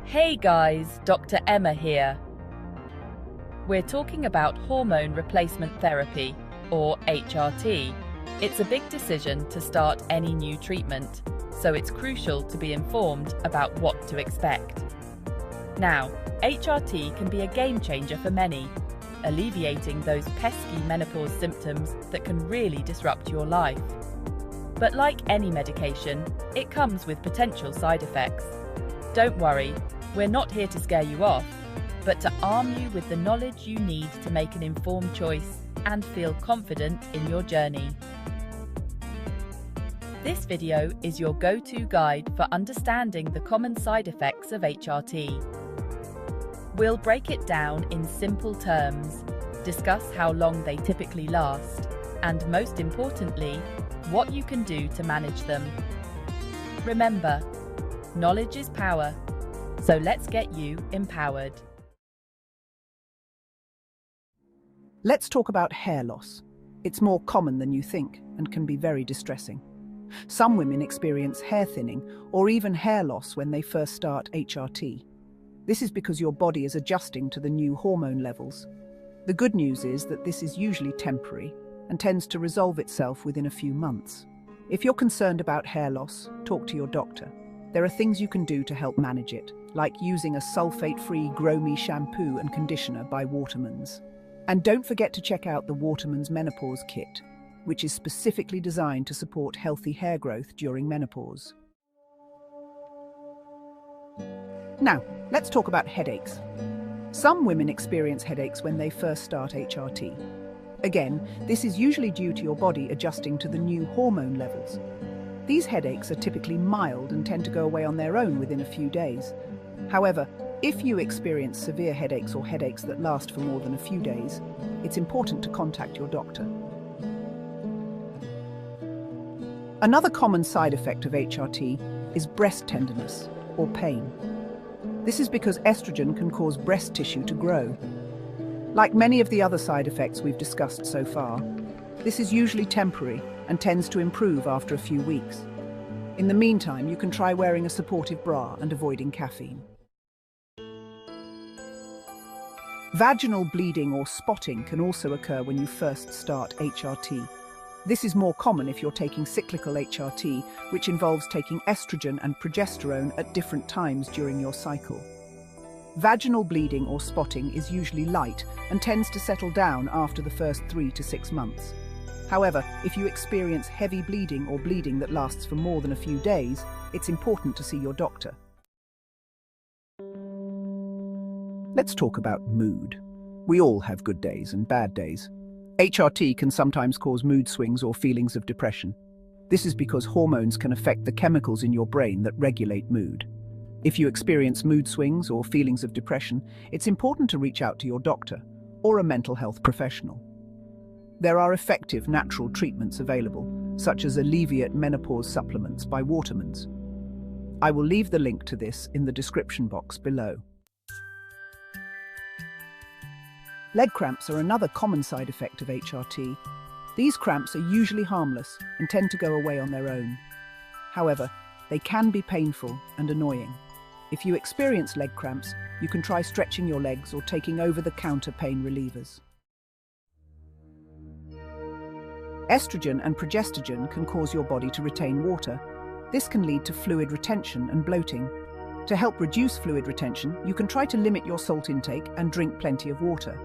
Hey guys, Dr. Emma here. We're talking about hormone replacement therapy, or HRT. It's a big decision to start any new treatment, so it's crucial to be informed about what to expect. Now, HRT can be a game changer for many, alleviating those pesky menopause symptoms that can really disrupt your life. But like any medication, it comes with potential side effects. Don't worry, we're not here to scare you off, but to arm you with the knowledge you need to make an informed choice and feel confident in your journey. This video is your go-to guide for understanding the common side effects of HRT. We'll break it down in simple terms, discuss how long they typically last, and most importantly, what you can do to manage them. Remember, knowledge is power, so let's get you empowered. Let's talk about hair loss. It's more common than you think and can be very distressing. Some women experience hair thinning or even hair loss when they first start HRT. This is because your body is adjusting to the new hormone levels. The good news is that this is usually temporary and tends to resolve itself within a few months. If you're concerned about hair loss, talk to your doctor. There are things you can do to help manage it, like using a sulfate-free Grow Me shampoo and conditioner by Waterman's. And don't forget to check out the Waterman's Menopause Kit, which is specifically designed to support healthy hair growth during menopause. Now, let's talk about headaches. Some women experience headaches when they first start HRT. Again, this is usually due to your body adjusting to the new hormone levels. These headaches are typically mild and tend to go away on their own within a few days. However, if you experience severe headaches or headaches that last for more than a few days, it's important to contact your doctor. Another common side effect of HRT is breast tenderness or pain. This is because estrogen can cause breast tissue to grow. Like many of the other side effects we've discussed so far, this is usually temporary and tends to improve after a few weeks. In the meantime, you can try wearing a supportive bra and avoiding caffeine. Vaginal bleeding or spotting can also occur when you first start HRT. This is more common if you're taking cyclical HRT, which involves taking estrogen and progesterone at different times during your cycle. Vaginal bleeding or spotting is usually light and tends to settle down after the first 3 to 6 months. However, if you experience heavy bleeding or bleeding that lasts for more than a few days, it's important to see your doctor. Let's talk about mood. We all have good days and bad days. HRT can sometimes cause mood swings or feelings of depression. This is because hormones can affect the chemicals in your brain that regulate mood. If you experience mood swings or feelings of depression, it's important to reach out to your doctor or a mental health professional. There are effective natural treatments available, such as Alleviate Menopause Supplements by Waterman's. I will leave the link to this in the description box below. Leg cramps are another common side effect of HRT. These cramps are usually harmless and tend to go away on their own. However, they can be painful and annoying. If you experience leg cramps, you can try stretching your legs or taking over-the-counter pain relievers. Estrogen and progesterone can cause your body to retain water. This can lead to fluid retention and bloating. To help reduce fluid retention, you can try to limit your salt intake and drink plenty of water.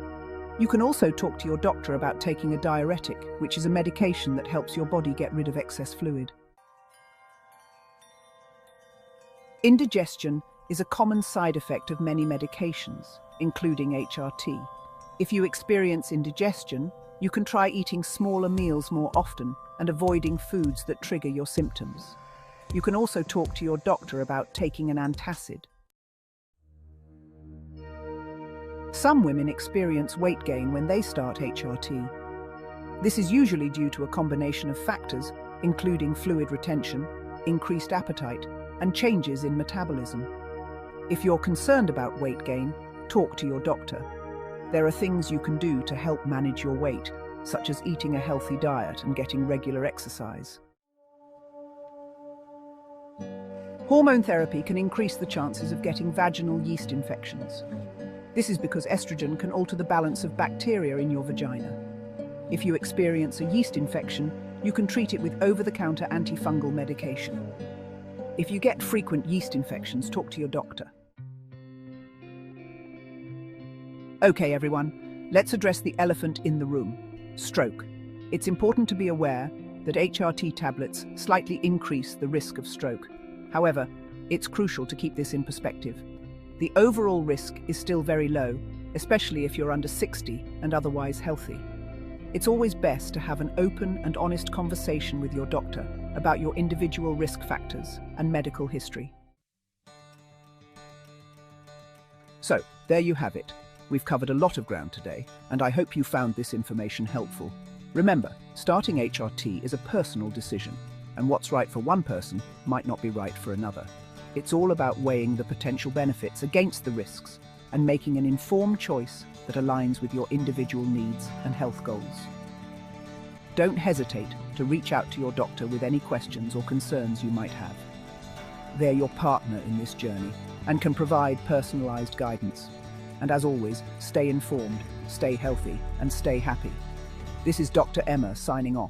You can also talk to your doctor about taking a diuretic, which is a medication that helps your body get rid of excess fluid. Indigestion is a common side effect of many medications, including HRT. If you experience indigestion, you can try eating smaller meals more often and avoiding foods that trigger your symptoms. You can also talk to your doctor about taking an antacid. Some women experience weight gain when they start HRT. This is usually due to a combination of factors, including fluid retention, increased appetite, and changes in metabolism. If you're concerned about weight gain, talk to your doctor. There are things you can do to help manage your weight, such as eating a healthy diet and getting regular exercise. Hormone therapy can increase the chances of getting vaginal yeast infections. This is because estrogen can alter the balance of bacteria in your vagina. If you experience a yeast infection, you can treat it with over-the-counter antifungal medication. If you get frequent yeast infections, talk to your doctor. Okay, everyone, let's address the elephant in the room: stroke. It's important to be aware that HRT tablets slightly increase the risk of stroke. However, it's crucial to keep this in perspective. The overall risk is still very low, especially if you're under 60 and otherwise healthy. It's always best to have an open and honest conversation with your doctor about your individual risk factors and medical history. So, there you have it. We've covered a lot of ground today, and I hope you found this information helpful. Remember, starting HRT is a personal decision, and what's right for one person might not be right for another. It's all about weighing the potential benefits against the risks and making an informed choice that aligns with your individual needs and health goals. Don't hesitate to reach out to your doctor with any questions or concerns you might have. They're your partner in this journey and can provide personalized guidance. And as always, stay informed, stay healthy, and stay happy. This is Dr. Emma signing off.